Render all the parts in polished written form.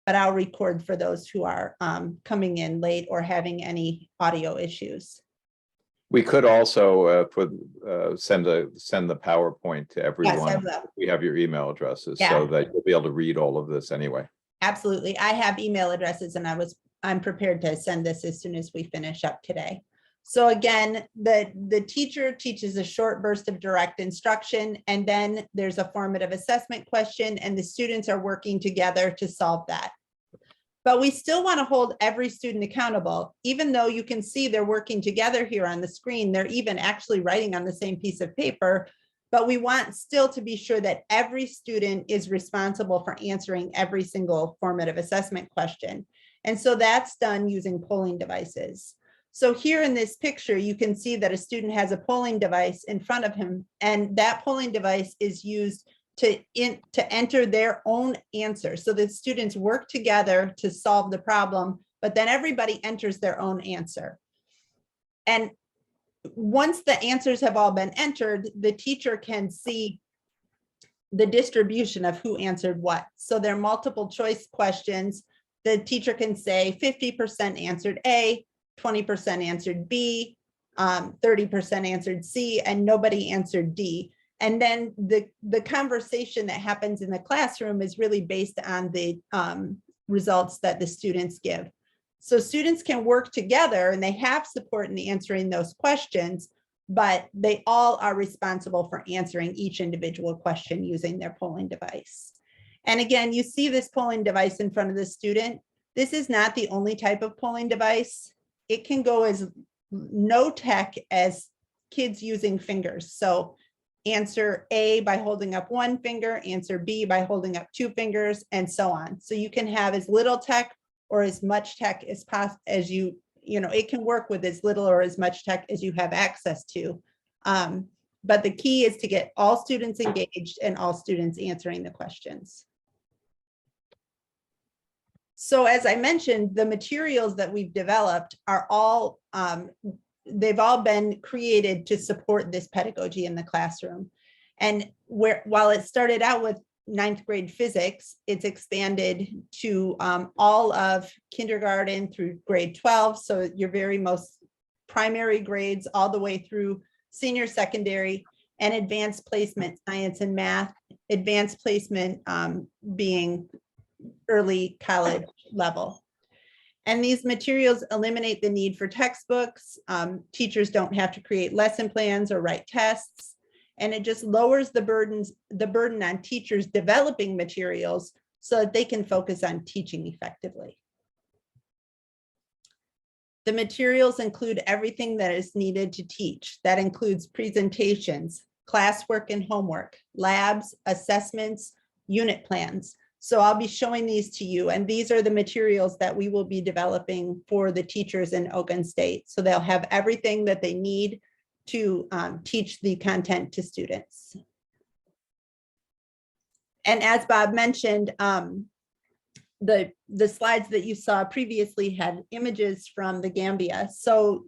but I'll record for those who are coming in late or having any audio issues. We could also send the PowerPoint to everyone. Yes, I will. We have your email addresses, Yeah. so that you'll be able to read all of this anyway. Absolutely. I have email addresses, and I'm prepared to send this as soon as we finish up today. So again, the teacher teaches a short burst of direct instruction, and then there's a formative assessment question, and the students are working together to solve that. But we still want to hold every student accountable, even though you can see they're working together here on the screen. They're even actually writing on the same piece of paper, but we want still to be sure that every student is responsible for answering every single formative assessment question. And so that's done using polling devices. So here in this picture, you can see that a student has a polling device in front of him, and that polling device is used to enter their own answer. So the students work together to solve the problem, but then everybody enters their own answer. And once the answers have all been entered, the teacher can see the distribution of who answered what. So there are multiple choice questions. The teacher can say 50% answered A, 20% answered B, 30% answered C, and nobody answered D. And then the conversation that happens in the classroom is really based on the results that the students give. So students can work together, and they have support in answering those questions, but they all are responsible for answering each individual question using their polling device. And again, you see this polling device in front of the student. This is not the only type of polling device. It can go as no tech as kids using fingers. So answer A by holding up one finger, answer B by holding up two fingers, and so on. So you can have as little tech or as much tech as possible as it can work with as little or as much tech as you have access to. But the key is to get all students engaged and all students answering the questions. So as I mentioned, the materials that we've developed are all, they've all been created to support this pedagogy in the classroom. And while it started out with 9th grade physics, it's expanded to all of kindergarten through grade 12. So your very most primary grades all the way through senior secondary, and advanced placement, science and math, advanced placement being early college level. And these materials eliminate the need for textbooks. Teachers don't have to create lesson plans or write tests. And it just lowers the burden on teachers developing materials so that they can focus on teaching effectively. The materials include everything that is needed to teach. That includes presentations, classwork and homework, labs, assessments, unit plans. So I'll be showing these to you, and these are the materials that we will be developing for the teachers in Ogun State. So they'll have everything that they need to teach the content to students. And as Bob mentioned, the slides that you saw previously had images from the Gambia. So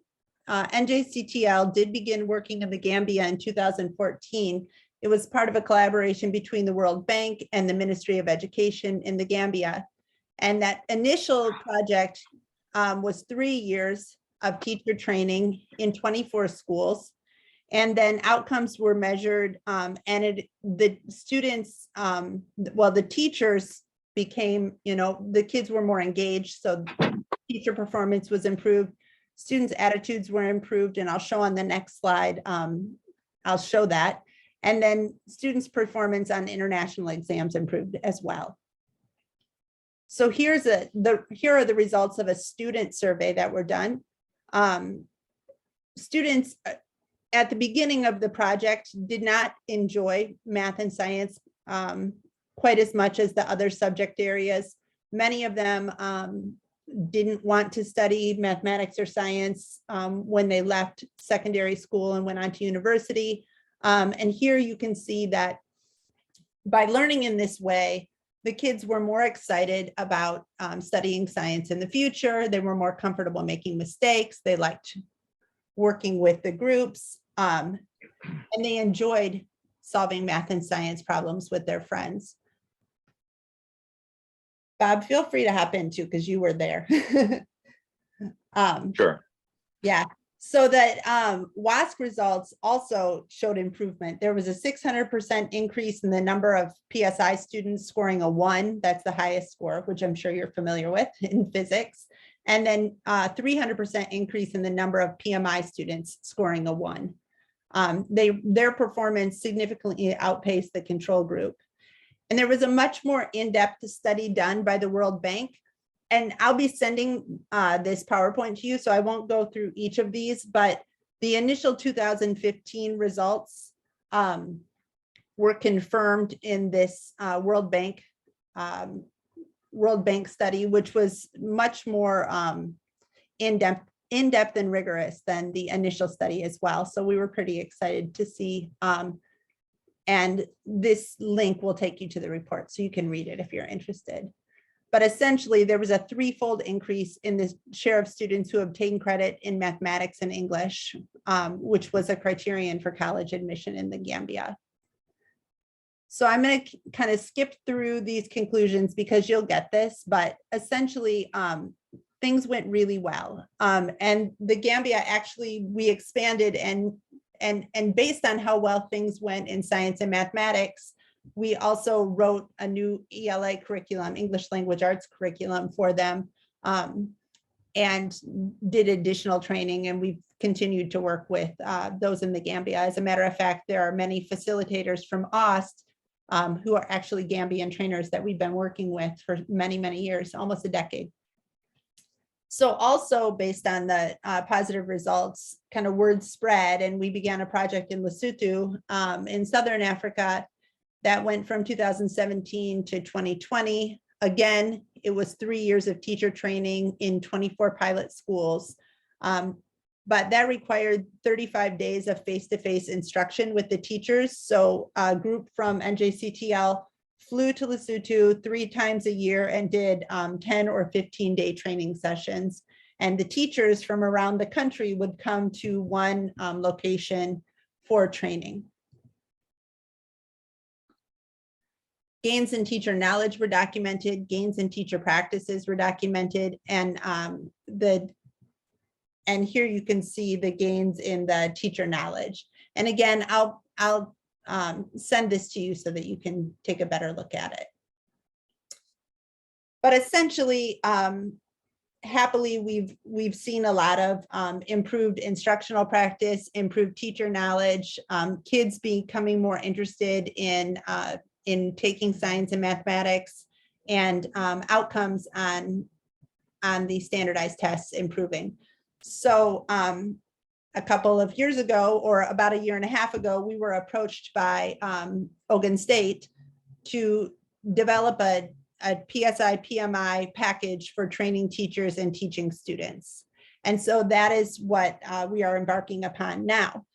NJCTL did begin working in the Gambia in 2014. It was part of a collaboration between the World Bank and the Ministry of Education in the Gambia. And that initial project was 3 years of teacher training in 24 schools. And then outcomes were measured, and the students, the teachers became, the kids were more engaged, so teacher performance was improved, students' attitudes were improved, and I'll show on the next slide, I'll show that. And then students' performance on international exams improved as well. So here are the results of a student survey that were done. Students at the beginning of the project did not enjoy math and science quite as much as the other subject areas. Many of them didn't want to study mathematics or science when they left secondary school and went on to university. And here you can see that by learning in this way, the kids were more excited about studying science in the future. They were more comfortable making mistakes. They liked working with the groups, and they enjoyed solving math and science problems with their friends. Bob, feel free to hop in too, because you were there. Sure. Yeah, so that WASC results also showed improvement. There was a 600% increase in the number of PSI students scoring a 1. That's the highest score, which I'm sure you're familiar with in physics. And then 300% increase in the number of PMI students scoring a 1. Their performance significantly outpaced the control group. And there was a much more in-depth study done by the World Bank. And I'll be sending this PowerPoint to you, so I won't go through each of these, but the initial 2015 results were confirmed in this World Bank study, which was much more in-depth and rigorous than the initial study as well. So we were pretty excited to see, and this link will take you to the report so you can read it if you're interested. But essentially, there was a 3-fold increase in the share of students who obtained credit in mathematics and English, which was a criterion for college admission in the Gambia. So I'm going to kind of skip through these conclusions because you'll get this, but essentially things went really well. And the Gambia actually, we expanded and based on how well things went in science and mathematics, we also wrote a new ELA curriculum, English language arts curriculum for them, and did additional training. And we've continued to work with those in the Gambia. As a matter of fact, there are many facilitators from OST who are actually Gambian trainers that we've been working with for many, many years, almost a decade. So also based on the positive results, kind of word spread, and we began a project in Lesotho in Southern Africa that went from 2017 to 2020. Again, it was 3 years of teacher training in 24 pilot schools, but that required 35 days of face-to-face instruction with the teachers. So a group from NJCTL flew to Lesotho 3 times a year and did 10 or 15-day training sessions. And the teachers from around the country would come to one location for training. Gains in teacher knowledge were documented, gains in teacher practices were documented, and here you can see the gains in the teacher knowledge. And again, I'll send this to you so that you can take a better look at it. But essentially, happily, we've seen a lot of improved instructional practice, improved teacher knowledge, kids becoming more interested in taking science and mathematics, and outcomes on the standardized tests improving. So a couple of years ago, or about 1.5 years ago, we were approached by Ogun State to develop a PSI PMI package for training teachers and teaching students. And so that is what we are embarking upon now.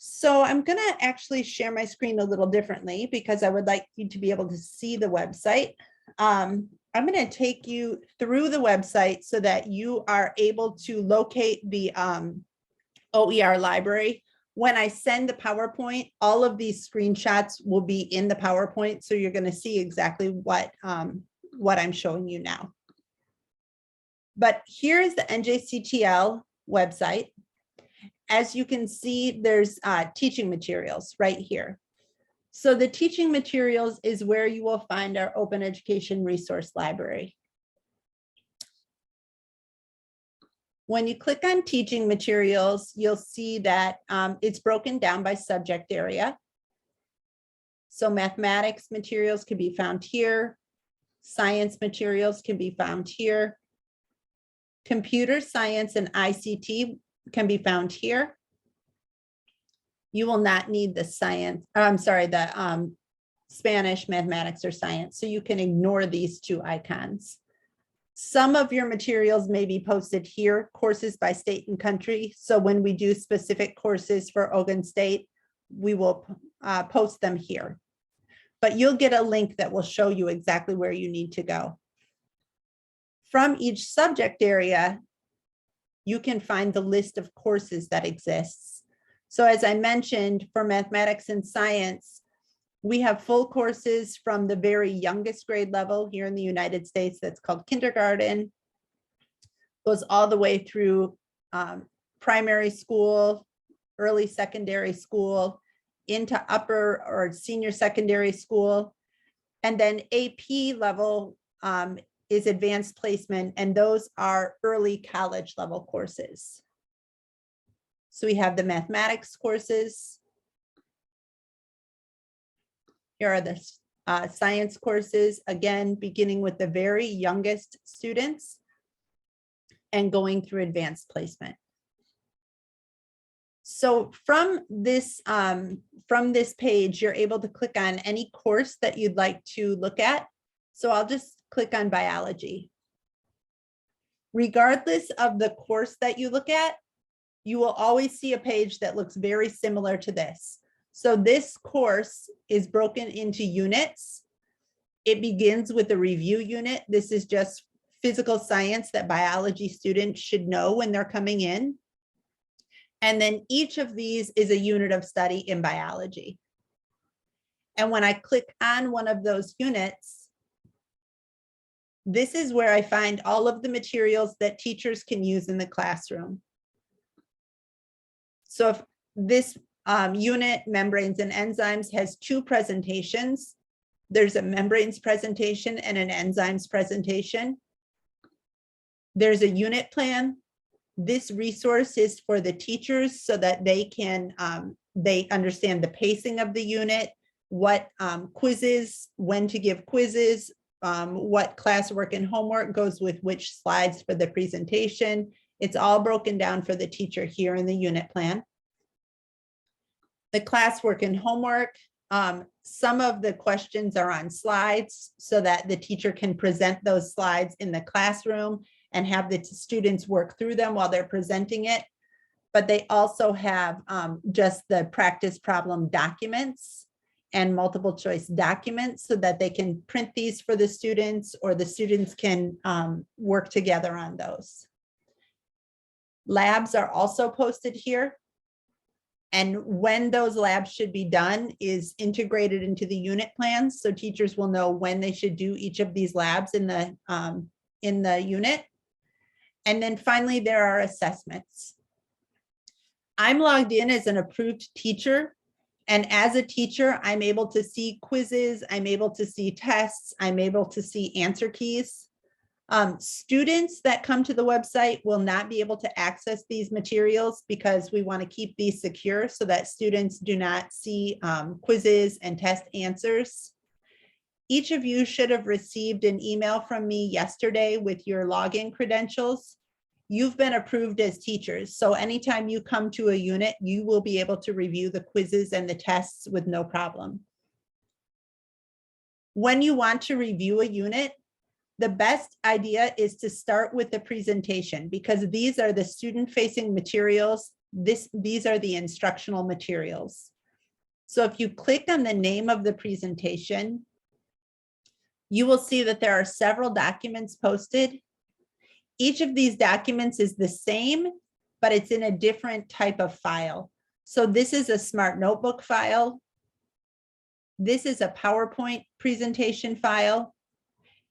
So I'm going to actually share my screen a little differently because I would like you to be able to see the website. I'm going to take you through the website so that you are able to locate the OER library. When I send the PowerPoint, all of these screenshots will be in the PowerPoint, so you're going to see exactly what I'm showing you now. But here's the NJCTL website. As you can see, there's teaching materials right here. So the teaching materials is where you will find our open education resource library. When you click on teaching materials, you'll see that it's broken down by subject area. So mathematics materials can be found here. Science materials can be found here. Computer science and ICT can be found here. You will not need the science, the Spanish, mathematics, or science, so you can ignore these 2 icons. Some of your materials may be posted here, courses by state and country. So when we do specific courses for Ogun State, we will post them here. But you'll get a link that will show you exactly where you need to go. From each subject area, you can find the list of courses that exists. So as I mentioned, for mathematics and science, We have full courses from the very youngest grade level here in the United States that's called kindergarten. Goes all the way through primary school, early secondary school, into upper or senior secondary school. And then AP level is advanced placement, and those are early college level courses. So we have the mathematics courses. Here are the science courses, again, beginning with the very youngest students and going through advanced placement. So from this page, you're able to click on any course that you'd like to look at. So I'll just click on biology. Regardless of the course that you look at, you will always see a page that looks very similar to this. So this course is broken into units. It begins with a review unit. This is just physical science that biology students should know when they're coming in. And then each of these is a unit of study in biology. And when I click on one of those units, this is where I find all of the materials that teachers can use in the classroom. So if this unit, membranes and enzymes, has two presentations, there's a membranes presentation and an enzymes presentation. There's a unit plan. This resource is for the teachers so that they can, they understand the pacing of the unit, what quizzes, when to give quizzes, what classwork and homework goes with which slides for the presentation. It's all broken down for the teacher here in the unit plan. The classwork and homework, some of the questions are on slides so that the teacher can present those slides in the classroom and have the students work through them while they're presenting it. But they also have just the practice problem documents and multiple choice documents so that they can print these for the students, or the students can work together on those. Labs are also posted here. And when those labs should be done is integrated into the unit plans. So teachers will know when they should do each of these labs in the unit. And then finally, there are assessments. I'm logged in as an approved teacher. And as a teacher, I'm able to see quizzes, I'm able to see tests, I'm able to see answer keys. Students that come to the website will not be able to access these materials because we want to keep these secure so that students do not see quizzes and test answers. Each of you should have received an email from me yesterday with your login credentials. You've been approved as teachers. So anytime you come to a unit, you will be able to review the quizzes and the tests with no problem. When you want to review a unit, the best idea is to start with the presentation because these are the student-facing materials. These are the instructional materials. So if you click on the name of the presentation, you will see that there are several documents posted. Each of these documents is the same, but it's in a different type of file. So this is a Smart Notebook file. This is a PowerPoint presentation file.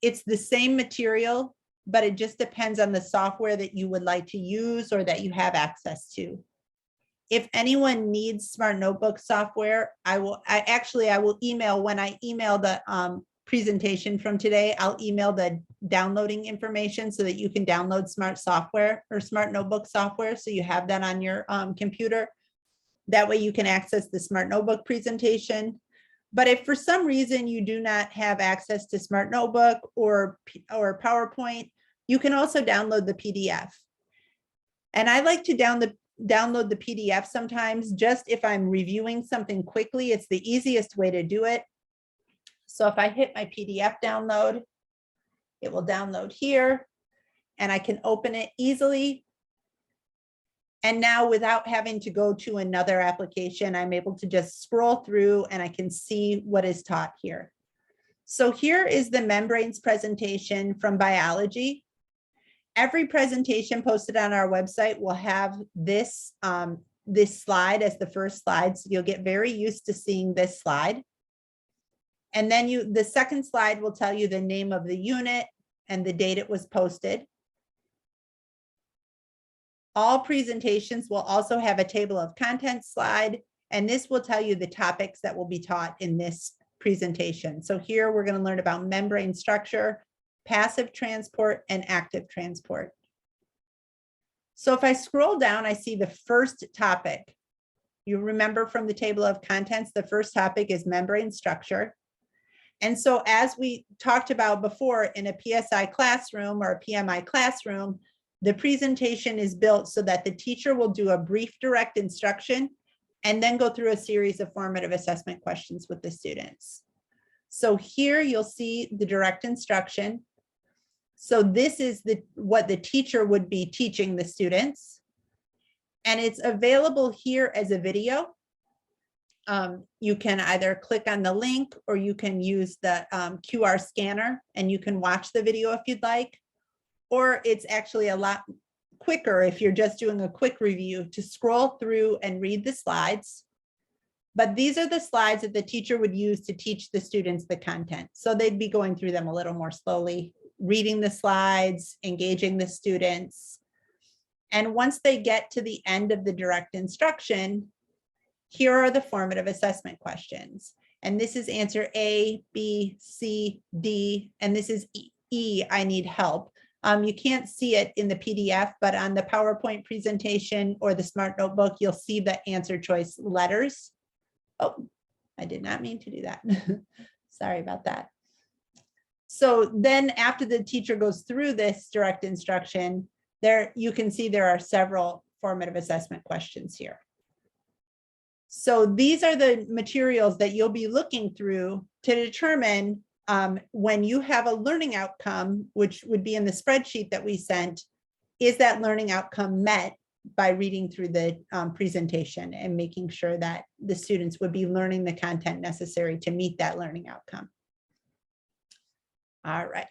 It's the same material, but it just depends on the software that you would like to use or that you have access to. If anyone needs Smart Notebook software, I will email, when I email the presentation from today, I'll email the downloading information so that you can download Smart software or Smart Notebook software. So you have that on your computer. That way you can access the Smart Notebook presentation. But if for some reason you do not have access to Smart Notebook or PowerPoint, you can also download the PDF. And I like to download the PDF sometimes, just if I'm reviewing something quickly, it's the easiest way to do it. So if I hit my PDF download, it will download here and I can open it easily. And now without having to go to another application, I'm able to just scroll through and I can see what is taught here. So here is the membranes presentation from biology. Every presentation posted on our website will have this, this slide as the first slide. So you'll get very used to seeing this slide. And then the second slide will tell you the name of the unit and the date it was posted. All presentations will also have a table of contents slide, and this will tell you the topics that will be taught in this presentation. So here we're going to learn about membrane structure, passive transport, and active transport. So if I scroll down, I see the first topic. You remember from the table of contents, the first topic is membrane structure. And so as we talked about before in a PSI classroom or a PMI classroom, the presentation is built so that the teacher will do a brief direct instruction and then go through a series of formative assessment questions with the students. So here you'll see the direct instruction. So this is what the teacher would be teaching the students. And it's available here as a video. You can either click on the link or you can use the QR scanner and you can watch the video if you'd like. Or it's actually a lot quicker if you're just doing a quick review to scroll through and read the slides. But these are the slides that the teacher would use to teach the students the content. So they'd be going through them a little more slowly, reading the slides, engaging the students. And once they get to the end of the direct instruction, here are the formative assessment questions. And this is answer A, B, C, D, and this is E, I need help. You can't see it in the PDF, but on the PowerPoint presentation or the Smart Notebook, you'll see the answer choice letters. Oh, I did not mean to do that. Sorry about that. So then after the teacher goes through this direct instruction, there you can see there are several formative assessment questions here. So these are the materials that you'll be looking through to determine when you have a learning outcome, which would be in the spreadsheet that we sent, is that learning outcome met by reading through the presentation and making sure that the students would be learning the content necessary to meet that learning outcome. All right.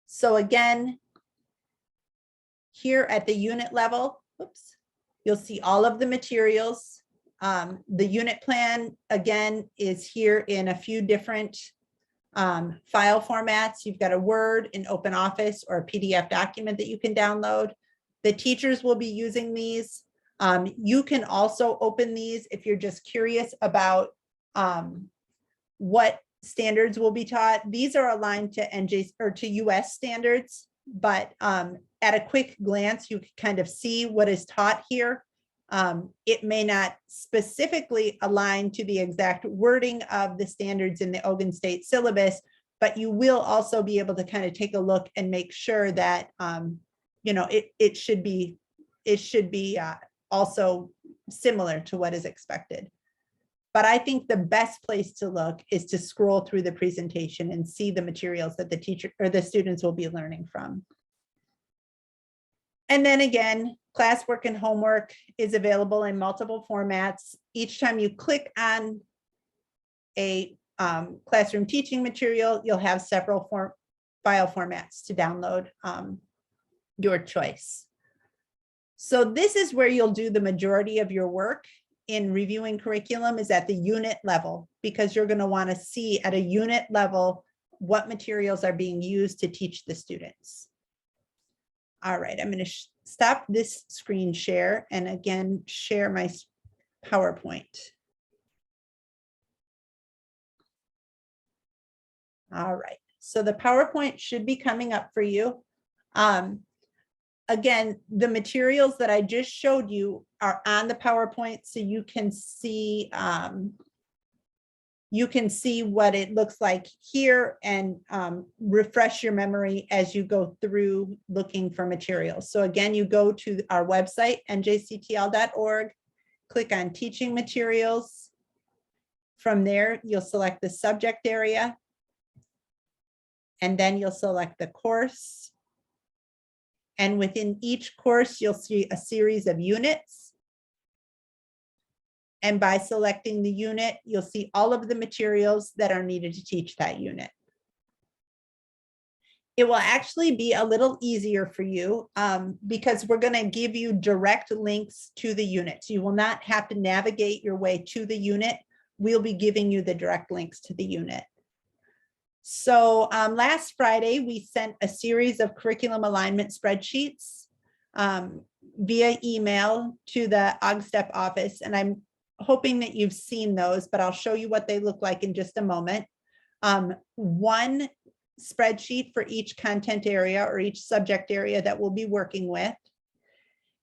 So again, here at the unit level, oops, you'll see all of the materials. The unit plan, again, is here in a few different file formats. You've got a Word, an OpenOffice, or a PDF document that you can download. The teachers will be using these. You can also open these if you're just curious about what standards will be taught. These are aligned to NJ or to US standards, but at a quick glance, you can kind of see what is taught here. It may not specifically align to the exact wording of the standards in the Oregon State syllabus, but you will also be able to kind of take a look and make sure that you know, it should be also similar to what is expected. But I think the best place to look is to scroll through the presentation and see the materials that the teacher or the students will be learning from. And then again, classwork and homework is available in multiple formats. Each time you click on a classroom teaching material, you'll have several file formats to download your choice. So this is where you'll do the majority of your work in reviewing curriculum, is at the unit level, because you're going to want to see at a unit level what materials are being used to teach the students. All right, I'm going to stop this screen share and again share my PowerPoint. All right, so the PowerPoint should be coming up for you. Again, the materials that I just showed you are on the PowerPoint, so you can see what it looks like here and refresh your memory as you go through looking for materials. So again, you go to our website, njctl.org, click on teaching materials. From there, you'll select the subject area, and then you'll select the course. And within each course, you'll see a series of units. And by selecting the unit, you'll see all of the materials that are needed to teach that unit. It will actually be a little easier for you because we're going to give you direct links to the units. You will not have to navigate your way to the unit. we'll be giving you the direct links to the unit. So last Friday, we sent a series of curriculum alignment spreadsheets via email to the OGSTEP office, and I'm hoping that you've seen those, but I'll show you what they look like in just a moment. One spreadsheet for each content area or each subject area that we'll be working with.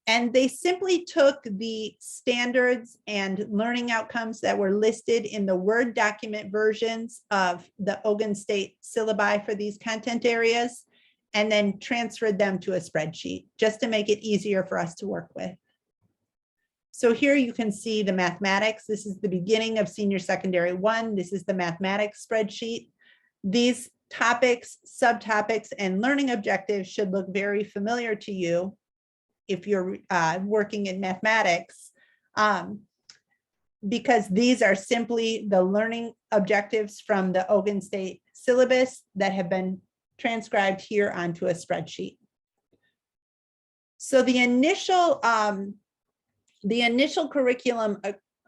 And they simply took the standards and learning outcomes that were listed in the Word document versions of the Oregon State syllabi for these content areas, and then transferred them to a spreadsheet just to make it easier for us to work with. So here you can see the mathematics. This is the beginning of Senior Secondary 1. This is the mathematics spreadsheet. These topics, subtopics, and learning objectives should look very familiar to you if you're working in mathematics, because these are simply the learning objectives from the Oregon State syllabus that have been transcribed here onto a spreadsheet. So the initial curriculum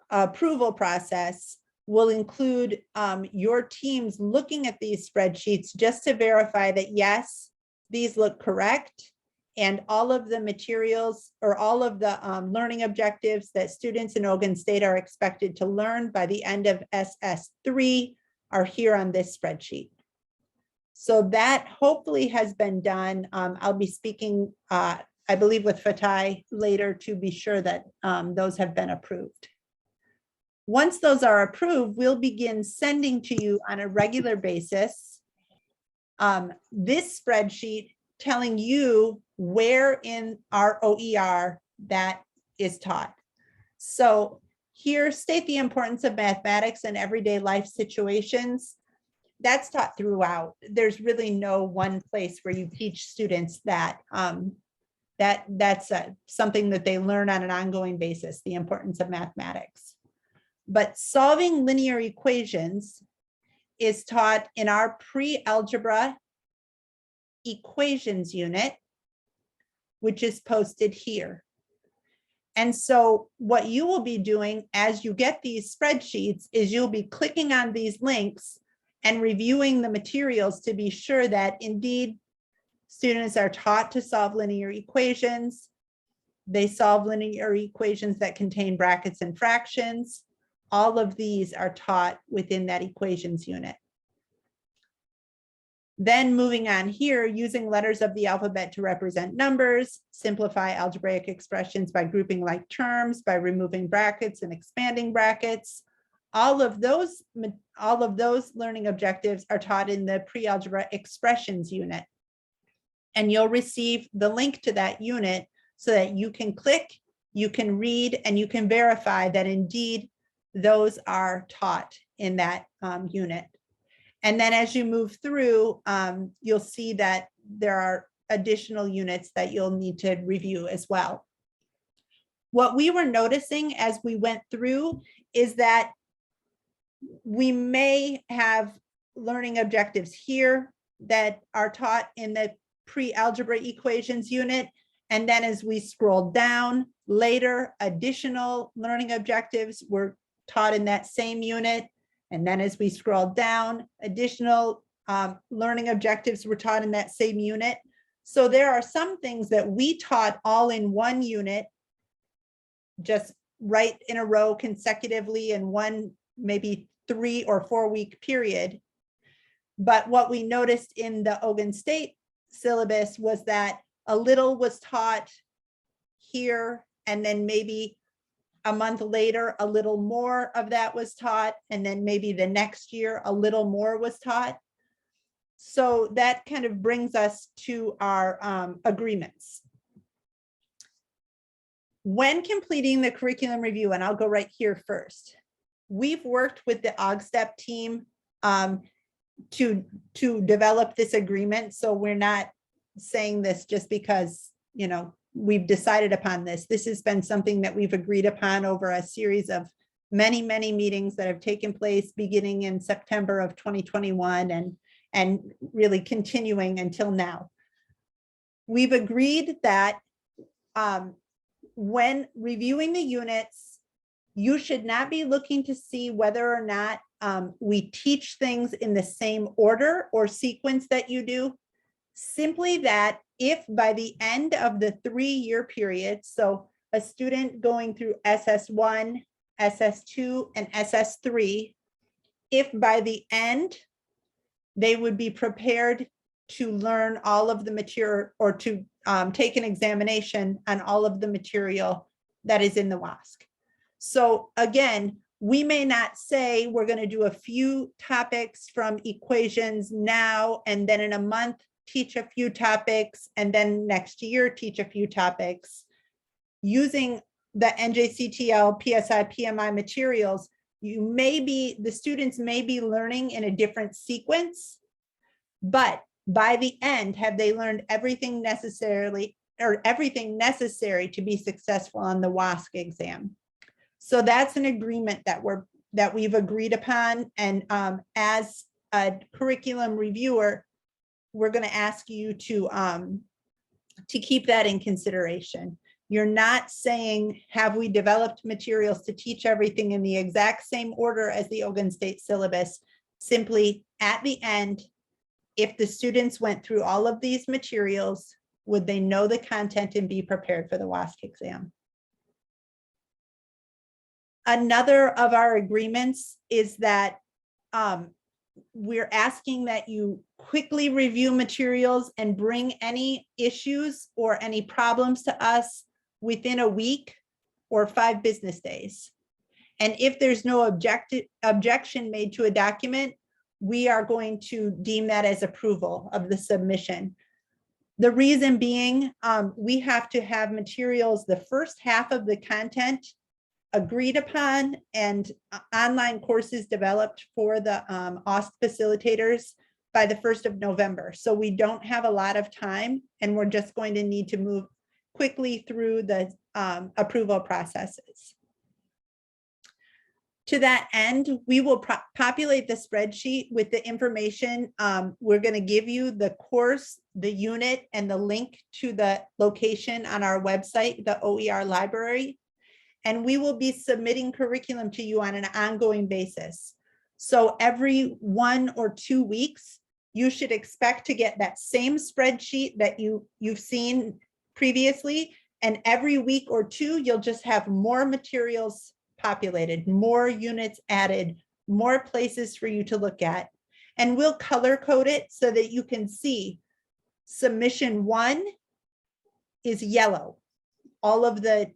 approval process will include your teams looking at these spreadsheets just to verify that, yes, these look correct, and all of the materials or all of the learning objectives that students in Oregon State are expected to learn by the end of SS3 are here on this spreadsheet. So that hopefully has been done. I'll be speaking, I believe, with Fatai later to be sure that those have been approved. Once those are approved, we'll begin sending to you on a regular basis this spreadsheet telling you where in our OER that is taught. So here, state the importance of mathematics in everyday life situations. That's taught throughout. There's really no one place where you teach students that. That's something that they learn on an ongoing basis, the importance of mathematics. But solving linear equations is taught in our pre-algebra equations unit, which is posted here. And so what you will be doing as you get these spreadsheets is you'll be clicking on these links and reviewing the materials to be sure that indeed students are taught to solve linear equations. They solve linear equations that contain brackets and fractions. All of these are taught within that equations unit. Then moving on here, using letters of the alphabet to represent numbers, simplify algebraic expressions by grouping like terms, by removing brackets and expanding brackets. All of those learning objectives are taught in the pre-algebra expressions unit. And you'll receive the link to that unit so that you can click, you can read, and you can verify that indeed those are taught in that unit. And then as you move through, you'll see that there are additional units that you'll need to review as well. What we were noticing as we went through is that we may have learning objectives here that are taught in the pre-algebra equations unit. And then as we scroll down later, additional learning objectives were taught in that same unit. And then as we scroll down, additional learning objectives were taught in that same unit. So there are some things that we taught all in one unit, just right in a row consecutively in one, maybe 3 or 4 week period. But what we noticed in the Oregon State syllabus was that a little was taught here, and then maybe a month later, a little more of that was taught, and then maybe the next year, a little more was taught. So that kind of brings us to our agreements. When completing the curriculum review, and I'll go right here first, we've worked with the OGSTEP team to develop this agreement. So we're not saying this just because, you know, we've decided upon this. This has been something that we've agreed upon over a series of many, many meetings that have taken place beginning in September of 2021 and really continuing until now. We've agreed that when reviewing the units, You should not be looking to see whether or not we teach things in the same order or sequence that you do. Simply that if by the end of the 3-year period, so a student going through SS1, SS2, and SS3, if by the end they would be prepared to learn all of the material or to take an examination on all of the material that is in the WASC. So again, we may not say we're going to do a few topics from equations now, and then in a month teach a few topics, and then next year teach a few topics. Using the NJCTL, PSI, PMI materials, the students may be learning in a different sequence, but by the end, have they learned everything necessary to be successful on the WASC exam? So that's an agreement that we've agreed upon. And as a curriculum reviewer, we're going to ask you to keep that in consideration. You're not saying, have we developed materials to teach everything in the exact same order as the Oregon State syllabus? Simply at the end, if the students went through all of these materials, would they know the content and be prepared for the WASC exam? Another of our agreements is that we're asking that you quickly review materials and bring any issues or any problems to us within a week or 5 business days. And if there's no objection made to a document, we are going to deem that as approval of the submission. The reason being, we have to have materials, the first half of the content agreed upon and online courses developed for the OST facilitators by the 1st of November. So we don't have a lot of time, and we're just going to need to move quickly through the approval processes. To that end, we will populate the spreadsheet with the information. We're going to give you the course, the unit, and the link to the location on our website, the OER library. And we will be submitting curriculum to you on an ongoing basis. So every 1 or 2 weeks, you should expect to get that same spreadsheet that you've seen previously. And every week or 2, you'll just have more materials populated, more units added, more places for you to look at. And we'll color code it so that you can see submission 1 is yellow. All of the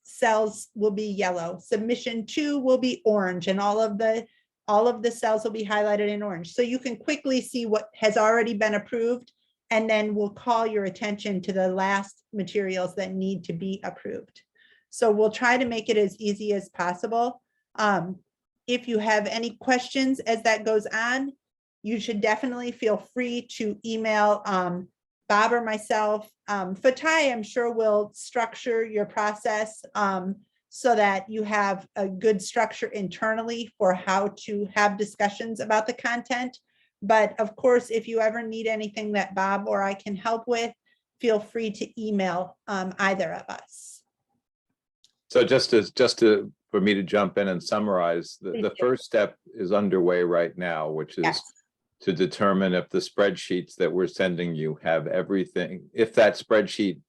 cells will be yellow. Submission 2 will be orange, and all of the cells will be highlighted in orange. So you can quickly see what has already been approved, and then we'll call your attention to the last materials that need to be approved. So we'll try to make it as easy as possible. If you have any questions as that goes on, you should definitely feel free to email Bob or myself. Fatai, I'm sure, will structure your process so that you have a good structure internally for how to have discussions about the content. But of course, if you ever need anything that Bob or I can help with, feel free to email either of us. So just for me to jump in and summarize, the first step is underway right now, which is to determine if the spreadsheets that we're sending you have everything, if that spreadsheet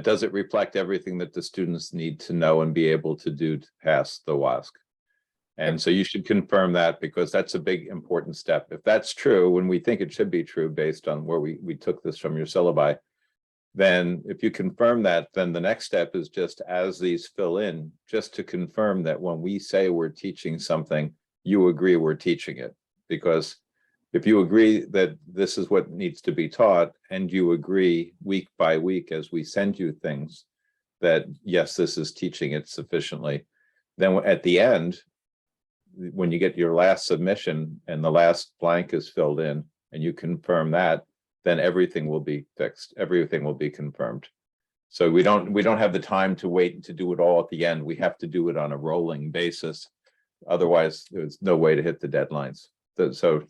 does it reflect everything that the students need to know and be able to do to pass the WASC. And so you should confirm that, because that's a big important step. If that's true, and we think it should be true based on where we took this from your syllabi, then if you confirm that, then the next step is just as these fill in, just to confirm that when we say we're teaching something, you agree we're teaching it. Because if you agree that this is what needs to be taught, and you agree week by week as we send you things that, yes, this is teaching it sufficiently, then at the end, when you get your last submission and the last blank is filled in and you confirm that, then everything will be fixed. Everything will be confirmed. So we don't have the time to wait to do it all at the end. We have to do it on a rolling basis. Otherwise, there's no way to hit the deadlines. So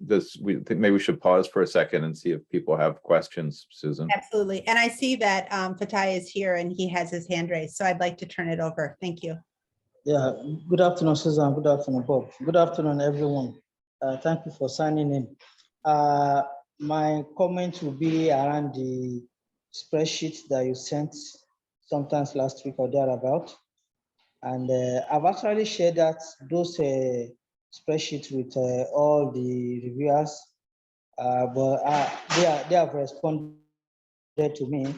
we think maybe we should pause for a second and see if people have questions, Susan. Absolutely. And I see that Fatai is here and he has his hand raised. So I'd like to turn it over. Thank you. Yeah, good afternoon, Susan. Good afternoon, Bob. Good afternoon, everyone. Thank you for signing in. My comment will be around the spreadsheet that you sent sometimes last week or thereabout. And I've actually shared those spreadsheets with all the reviewers, but they have responded to me.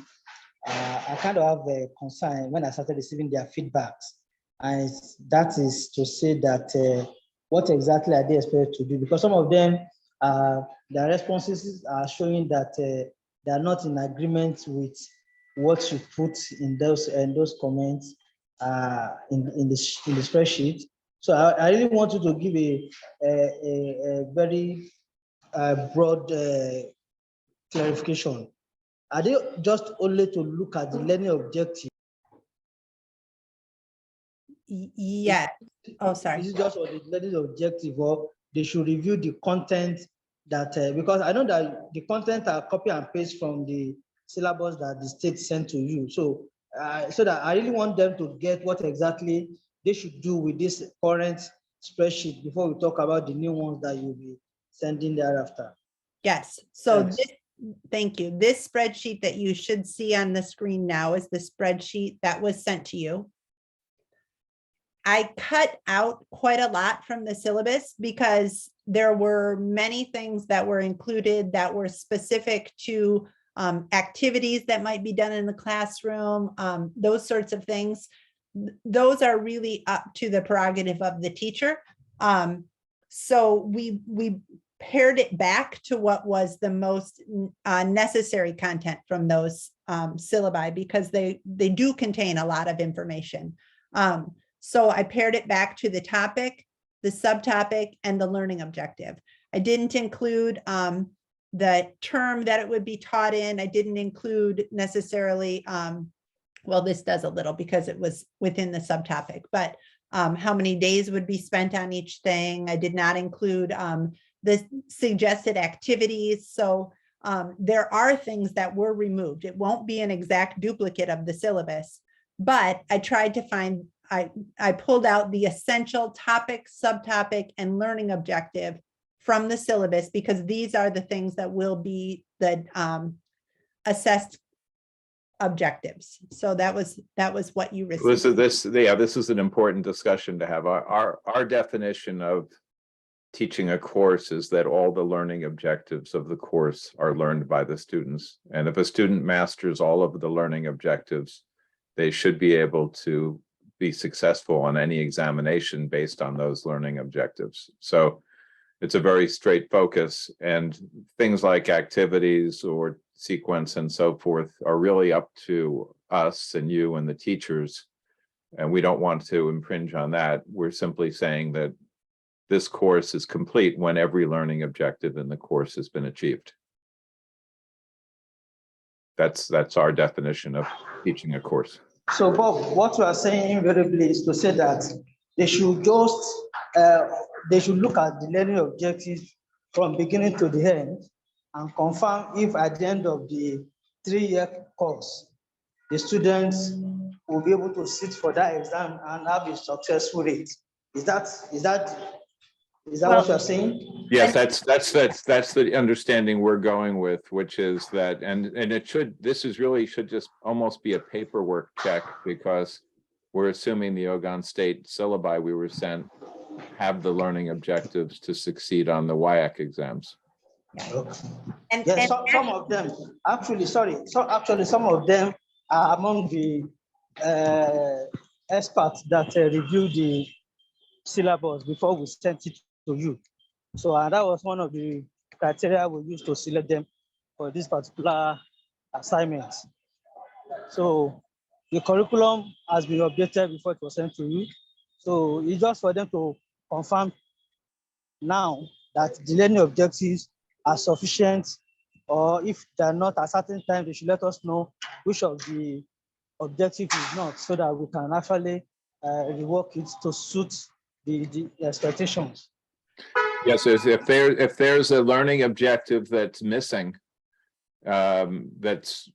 I kind of have a concern when I started receiving their feedbacks. And that is to say that what exactly are they expected to do? Because some of them, their responses are showing that they are not in agreement with what you put in those comments in the spreadsheet. So I really want you to give a very broad clarification. Are they just only to look at the learning objective? Yeah. Oh, sorry. Is it just for the learning objective, or they should review the content that, because I know that the content are copy and paste from the syllabus that the state sent to you. So, so that I really want them to get what exactly they should do with this current spreadsheet before we talk about the new ones that you'll be sending thereafter. Yes. So Thanks. thank you. This spreadsheet that you should see on the screen now is the spreadsheet that was sent to you. I cut out quite a lot from the syllabus because there were many things that were included that were specific to activities that might be done in the classroom, those sorts of things. Those are really up to the prerogative of the teacher. So we pared it back to what was the most necessary content from those syllabi, because they do contain a lot of information. So I pared it back to the topic, the subtopic, and the learning objective. I didn't include the term that it would be taught in. I didn't include necessarily, well, this does a little because it was within the subtopic, but how many days would be spent on each thing. I did not include the suggested activities. So there are things that were removed. It won't be an exact duplicate of the syllabus, but I tried to find, I pulled out the essential topic, subtopic, and learning objective from the syllabus, because these are the things that will be the assessed objectives. So that was what you received. This is an important discussion to have. Our definition of teaching a course is that all the learning objectives of the course are learned by the students. And if a student masters all of the learning objectives, they should be able to be successful on any examination based on those learning objectives. So it's a very straight focus, and things like activities or sequence and so forth are really up to us and you and the teachers. And we don't want to infringe on that. We're simply saying that this course is complete when every learning objective in the course has been achieved. That's our definition of teaching a course. So, Bob, what you are saying invariably is to say that they should just they should look at the learning objectives from beginning to the end and confirm if at the end of the 3-year course, the students will be able to sit for that exam and have a successful rate. Is that what you're saying? Yes, that's the understanding we're going with, which is that, and it should, this is really should just almost be a paperwork check, because we're assuming the Oregon State syllabi we were sent have the learning objectives to succeed on the WIAC exams. And some of them, actually, some of them are among the experts that review the syllabus before we sent it to you. So that was one of the criteria we used to select them for this particular assignment. So the curriculum has been updated before it was sent to you. So it's just for them to confirm now that the learning objectives are sufficient, or if they're not at a certain time, they should let us know which of the objective is not, so that we can actually rework it to suit the expectations. Yes, if there's a learning objective that's missing, that's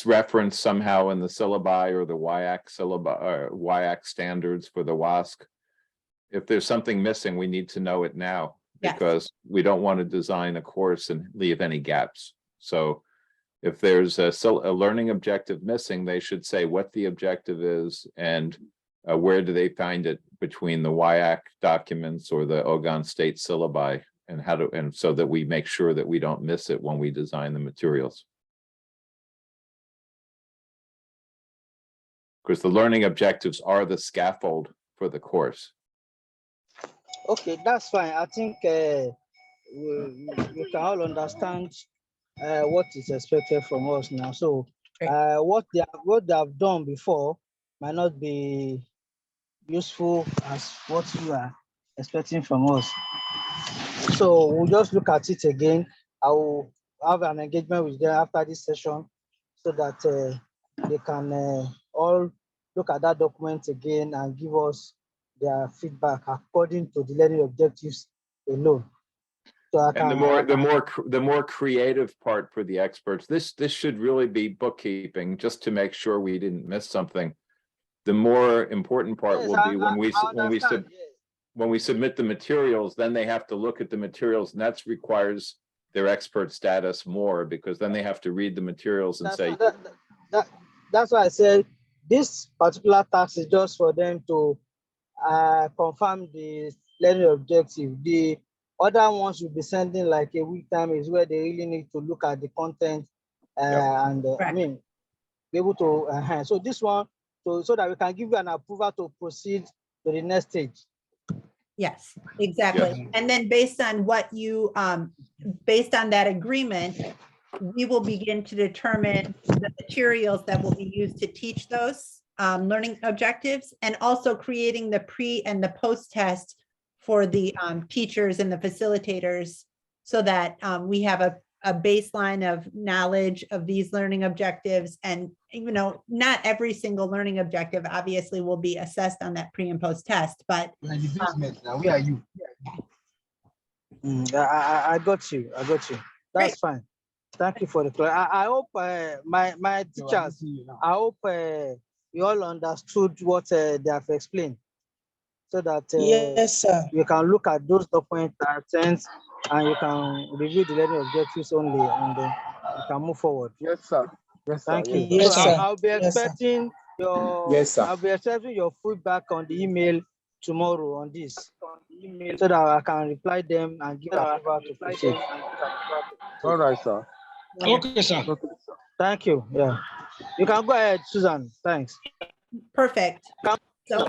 referenced somehow in the syllabi or the WIAC syllabi or WIAC standards for the WASC. If there's something missing, we need to know it now, because we don't want to design a course and leave any gaps. So if there's a learning objective missing, they should say what the objective is and where do they find it between the WIAC documents or the Oregon State syllabi, and how to, and so that we make sure that we don't miss it when we design the materials. Because the learning objectives are the scaffold for the course. Okay, that's fine. I think we can all understand what is expected from us now. So what they have done before might not be useful as what you are expecting from us. So we'll just look at it again. I will have an engagement with them after this session so that they can all look at that document again and give us their feedback according to the learning objectives alone. So and the more creative part for the experts, this should really be bookkeeping, just to make sure we didn't miss something. The more important part will be when we submit the materials, then they have to look at the materials, and that requires their expert status more, because then they have to read the materials and say. That's why I said this particular task is just for them to confirm the learning objective. The other ones will be sending like a week time is where they really need to look at the content and I mean, be able to so this one, so that we can give you an approval to proceed to the next stage. Yes, exactly. Yes. And then based on what you, based on that agreement, we will begin to determine the materials that will be used to teach those learning objectives, and also creating the pre and the post test for the teachers and the facilitators, so that we have a baseline of knowledge of these learning objectives. And, you know, not every single learning objective obviously will be assessed on that pre and post test, but Now, where are you? I got you. That's Great. fine. Thank you for the class. I hope my teachers, I hope you all understood what they have explained, so that Yes, sir. you can look at those documents that are sent and you can review the learning objectives only, and then you can move forward. Yes, sir. Yes, sir. Thank you. Yes, So sir. I'll be Yes, sir. expecting your Yes, sir. I'll be expecting your feedback on the email tomorrow on this, so that I can reply them and give approval to proceed. All right, sir. Okay, sir. Thank you. Yeah, you can go ahead, Susan. Thanks. perfect. So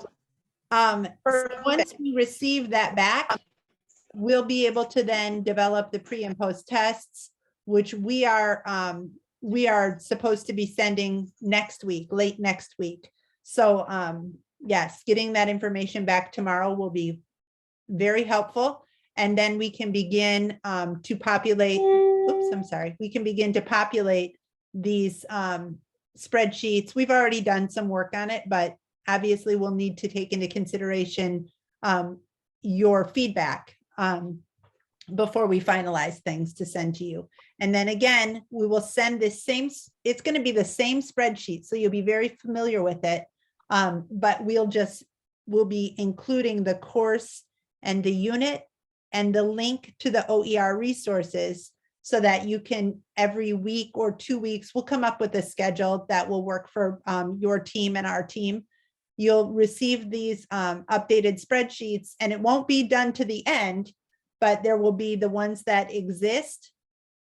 once we receive that back, we'll be able to then develop the pre and post tests, which we are supposed to be sending next week, late next week. So yes, getting that information back tomorrow will be very helpful. And then we can begin to populate, oops, I'm sorry. We can begin to populate these spreadsheets. We've already done some work on it, but obviously we'll need to take into consideration your feedback before we finalize things to send to you. And then again, we will send this same, it's going to be the same spreadsheet, so you'll be very familiar with it. But we'll be including the course and the unit and the link to the OER resources, so that you can every week or 2 weeks, we'll come up with a schedule that will work for your team and our team. You'll receive these updated spreadsheets, and it won't be done to the end, but there will be the ones that exist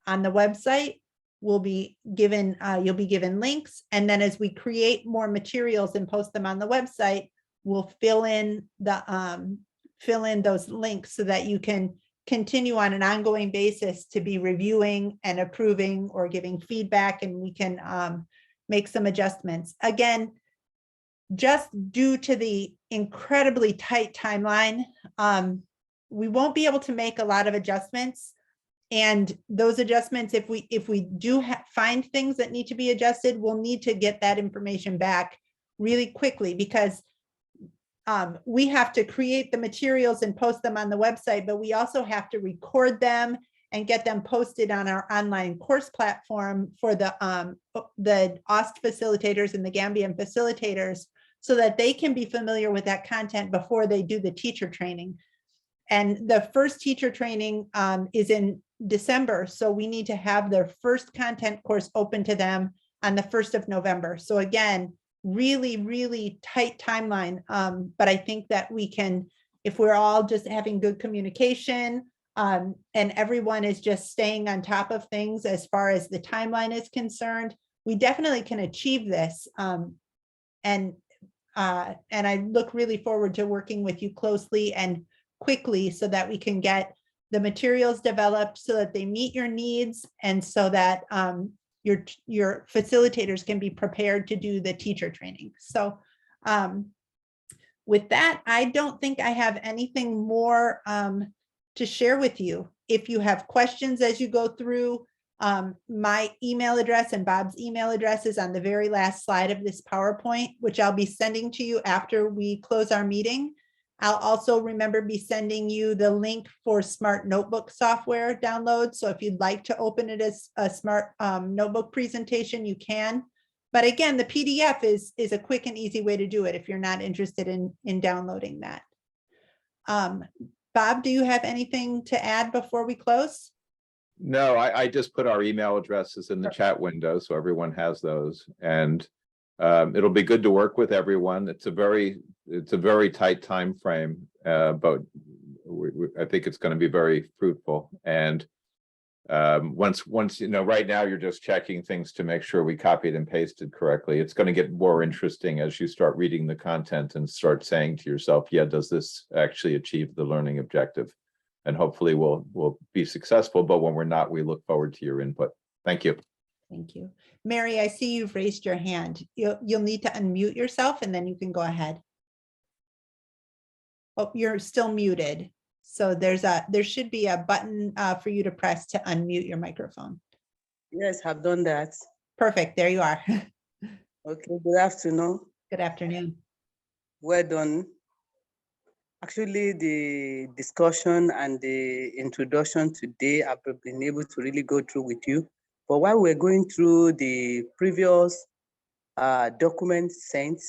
on the website will be given, you'll be given links. And then as we create more materials and post them on the website, we'll fill in those links so that you can continue on an ongoing basis to be reviewing and approving or giving feedback, and we can make some adjustments. Again, just due to the incredibly tight timeline, we won't be able to make a lot of adjustments. And those adjustments, if we do find things that need to be adjusted, we'll need to get that information back really quickly, because we have to create the materials and post them on the website, but we also have to record them and get them posted on our online course platform for the OST facilitators and the Gambian facilitators so that they can be familiar with that content before they do the teacher training. And the first teacher training is in December. So we need to have their first content course open to them on the 1st of November. So again, really, really tight timeline. But I think that we can, if we're all just having good communication and everyone is just staying on top of things as far as the timeline is concerned, we definitely can achieve this. And I look really forward to working with you closely and quickly so that we can get the materials developed so that they meet your needs and so that your facilitators can be prepared to do the teacher training. So with that, I don't think I have anything more to share with you. If you have questions as you go through, my email address and Bob's email address is on the very last slide of this PowerPoint, which I'll be sending to you after we close our meeting. I'll also be sending you the link for Smart Notebook software download. So if you'd like to open it as a Smart Notebook presentation, you can. But again, the PDF is a quick and easy way to do it if you're not interested in downloading that. Bob, do you have anything to add before we close? No, I just put our email addresses in the chat window so everyone has those, and it'll be good to work with everyone. It's a very tight time frame, but I think it's going to be very fruitful. And once right now you're just checking things to make sure we copied and pasted correctly. It's going to get more interesting as you start reading the content and start saying to yourself, yeah, does this actually achieve the learning objective? And hopefully we'll be successful, but when we're not, we look forward to your input. Thank you. Thank you. Mary, I see you've raised your hand. You'll need to unmute yourself and then you can go ahead. Oh, you're still muted. So there should be a button for you to press to unmute your microphone. Yes, I've done that. Perfect. There you are. Okay, good afternoon. Good afternoon. Well done. Actually, the discussion and the introduction today, I've been able to really go through with you. But while we're going through the previous documents sent,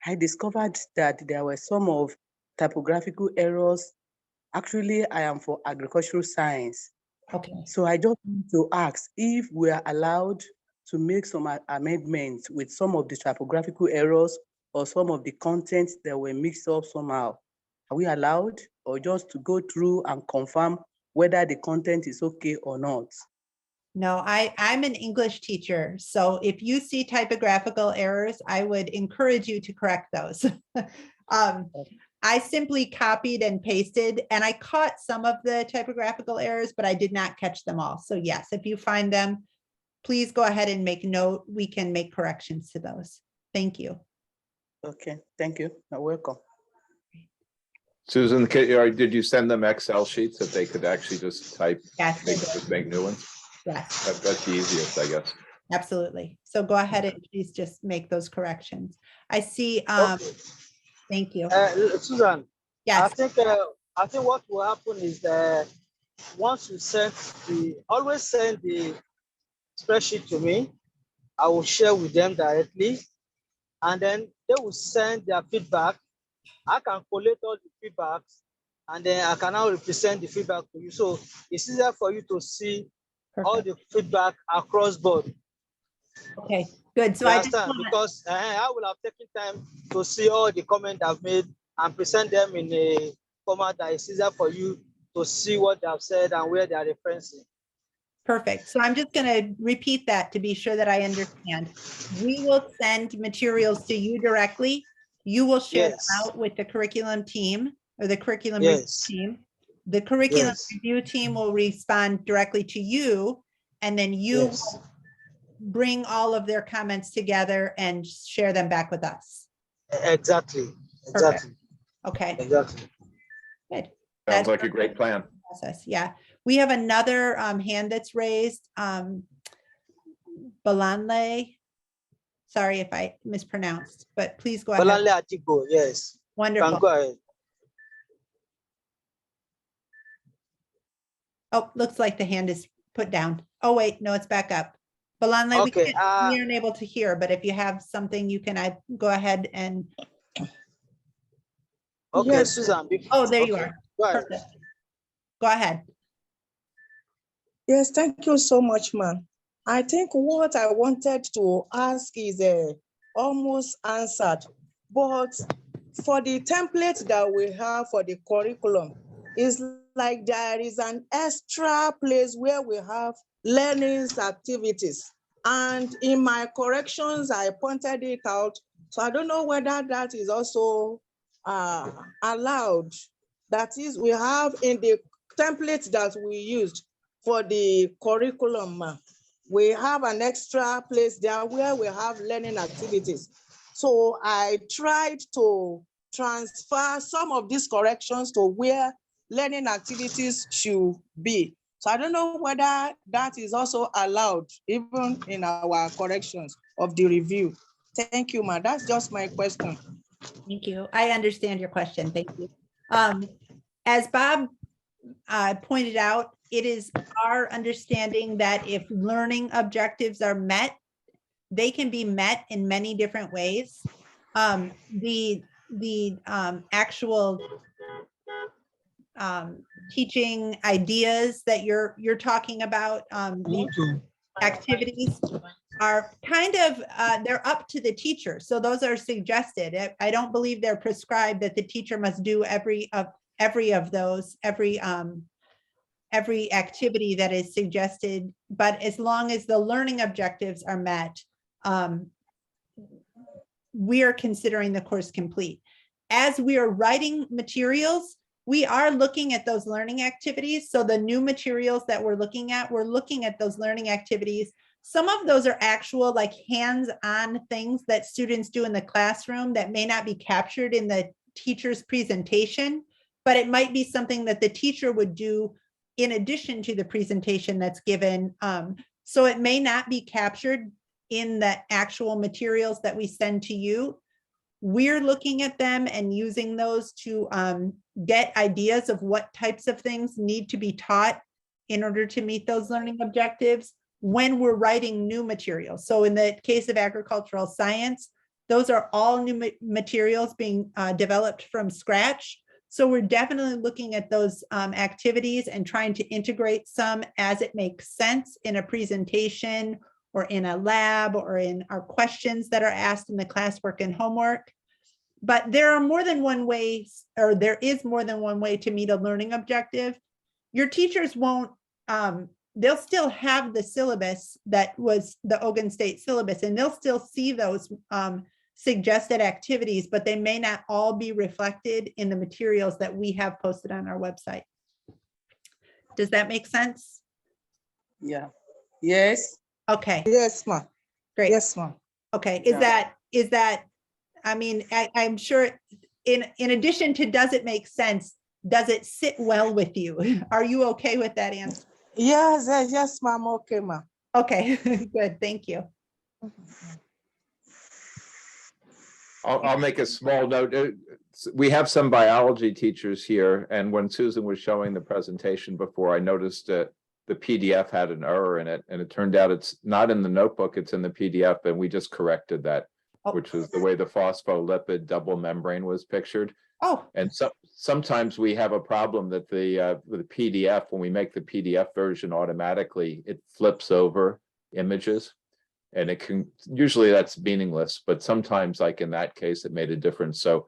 I discovered that there were some of typographical errors. Actually, I am for agricultural science. Okay. So I just want to ask if we are allowed to make some amendments with some of the typographical errors or some of the contents that were mixed up somehow. Are we allowed, or just to go through and confirm whether the content is okay or not? No, I'm an English teacher. So if you see typographical errors, I would encourage you to correct those. I simply copied and pasted, and I caught some of the typographical errors, but I did not catch them all. So yes, if you find them, please go ahead and make note. We can make corrections to those. Thank you. Okay, thank you. You're welcome. Susan, did you send them Excel sheets that they could actually just type, Yes, make new ones? yes, That's the easiest, I guess. absolutely. So go ahead and please just make those corrections. I see. Okay. Thank you. Susan, Yes. I think what will happen is that once you always send the spreadsheet to me, I will share with them directly, and then they will send their feedback. I can collate all the feedbacks, and then I can now represent the feedback to you. So it's easier for you to see all the feedback across board. Okay, good. So You I understand? Because I will have taken time to see all the comments I've made and present them in a format that is easier for you to see what they have said and where they are referencing. perfect. So I'm just going to repeat that to be sure that I understand. We will send materials to you directly. You will share them out with the curriculum team or the curriculum review team. The curriculum review team will respond directly to you, and then you will bring all of their comments together and share them back with us. Exactly. Perfect. Okay. Exactly. Good. Sounds like a great plan. Process. Yeah. We have another hand that's raised. Balanle. Sorry if I mispronounced, but please go ahead. Balanle Atiku, yes. Wonderful. Go ahead. Oh, looks like the hand is put down. Oh, wait, no, it's back up. Balanle, Okay, we aren't able to hear, but if you have something, you can go ahead and, Okay, Yes. Susan. oh, there you Okay, are. go ahead. Perfect. Go ahead. Yes, thank you so much, ma'am. I think what I wanted to ask is almost answered, but for the template that we have for the curriculum, it's like there is an extra place where we have learning activities. And in my corrections, I pointed it out. So I don't know whether that is also allowed. That is, we have in the template that we used for the curriculum, we have an extra place there where we have learning activities. So I tried to transfer some of these corrections to where learning activities should be. So I don't know whether that is also allowed even in our corrections of the review. Thank you, ma. That's just my question. Thank you. I understand your question. Thank you. As Bob pointed out, it is our understanding that if learning objectives are met, they can be met in many different ways. The actual teaching ideas that you're talking about, the activities are kind of, they're up to the teacher. So those are suggested. I don't believe they're prescribed that the teacher must do every of those, every activity that is suggested, but as long as the learning objectives are met, we are considering the course complete. As we are writing materials, we are looking at those learning activities. So the new materials that we're looking at those learning activities. Some of those are actual like hands-on things that students do in the classroom that may not be captured in the teacher's presentation, but it might be something that the teacher would do in addition to the presentation that's given. So it may not be captured in the actual materials that we send to you. We're looking at them and using those to get ideas of what types of things need to be taught in order to meet those learning objectives when we're writing new materials. So in the case of agricultural science, those are all new materials being developed from scratch. So we're definitely looking at those activities and trying to integrate some as it makes sense in a presentation or in a lab or in our questions that are asked in the classwork and homework. But there are more than one way, or there is more than one way to meet a learning objective. Your teachers won't, they'll still have the syllabus that was the Ogun State syllabus, and they'll still see those suggested activities, but they may not all be reflected in the materials that we have posted on our website. Does that make sense? Yeah. Yes. Okay. Yes, ma'am. Great. Yes, ma'am. Okay. Yeah. Is that, I mean, I'm sure in addition to, does it make sense? Does it sit well with you? Are you okay with that answer? Yes, yes, ma'am. Okay, ma'am. Okay, good. Thank you. I'll make a small note. We have some biology teachers here, and when Susan was showing the presentation before, I noticed that the PDF had an error in it, and it turned out it's not in the notebook, it's in the PDF, and we just corrected that, which was the way the phospholipid double membrane was pictured. Oh, And sometimes we have a problem that the PDF, when we make the PDF version automatically, it flips over images. And it can, usually that's meaningless, but sometimes like in that case, it made a difference. So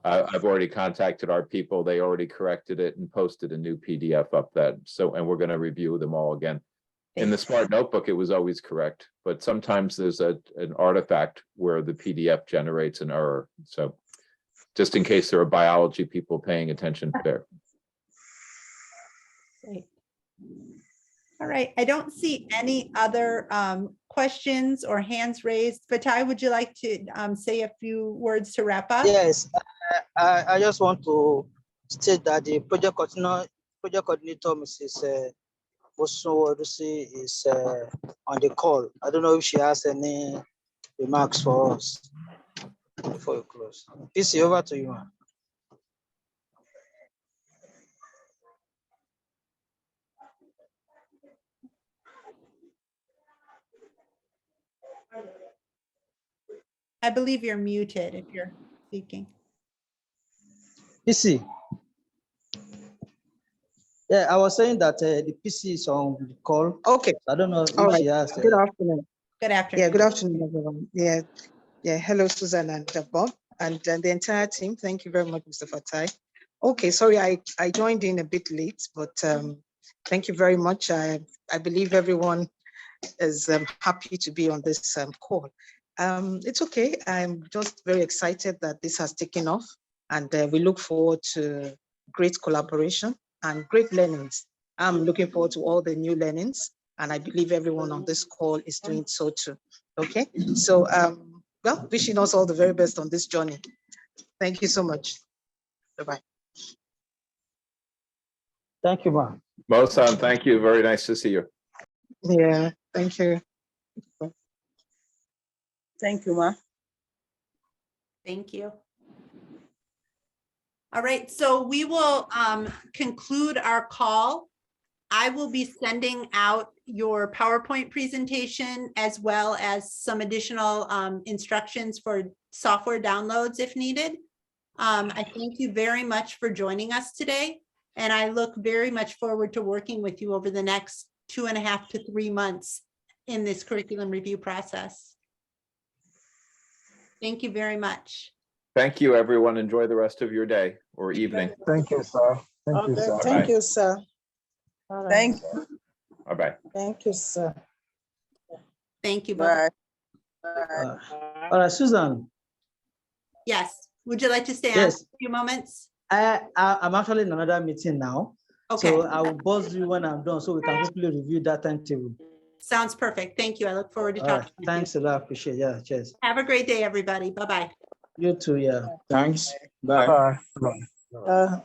I've already contacted our people. They already corrected it and posted a new PDF up that. So, and we're going to review them all again. In the Smart Notebook, it was always correct, but sometimes there's an artifact where the PDF generates an error. So just in case there are biology people paying attention there. great. All right, I don't see any other questions or hands raised. Fatai, would you like to say a few words to wrap up? Yes, I just want to state that the project coordinator, Mrs. Boso Odusi, is on the call. I don't know if she has any remarks for us before we close. Peace, over to you, ma'am. I believe you're muted if you're speaking. PC. Yeah, I was saying that the PC is on the call. Okay, I don't know if all right. she has. Good afternoon. Good afternoon. Yeah, good afternoon, everyone. Yeah. Hello, Susan and Bob, and the entire team. Thank you very much, Mr. Fatai. Okay, sorry, I joined in a bit late, but thank you very much. I believe everyone is happy to be on this call. It's okay. I'm just very excited that this has taken off, and we look forward to great collaboration and great learnings. I'm looking forward to all the new learnings, and I believe everyone on this call is doing so too. Okay, so well, wishing us all the very best on this journey. Thank you so much. Bye-bye. Thank you, ma'am. Mosan, thank you. Very nice to see you. Yeah, thank you. Thank you, Ma. Thank you. All right, so we will conclude our call. I will be sending out your PowerPoint presentation as well as some additional instructions for software downloads if needed. I thank you very much for joining us today, and I look very much forward to working with you over the next 2.5 to 3 months in this curriculum review process. Thank you very much. Thank you, everyone. Enjoy the rest of your day or evening. Thank you, sir. Thank you, sir. Thank you, sir. All right. Thank you. Bye-bye. Thank you, sir. Thank you both. Bye. All right, Susan. Yes, would you like to stay on Yes. for a few moments? I'm actually in another meeting now. Okay, So I will buzz you when I'm done so we can quickly review that timetable. sounds perfect. Thank you. I look forward to All right, talking with you. thanks a lot. Appreciate it. Yeah, cheers. Have a great day, everybody. Bye-bye. You too, yeah. Thanks. Bye. Bye. Uh,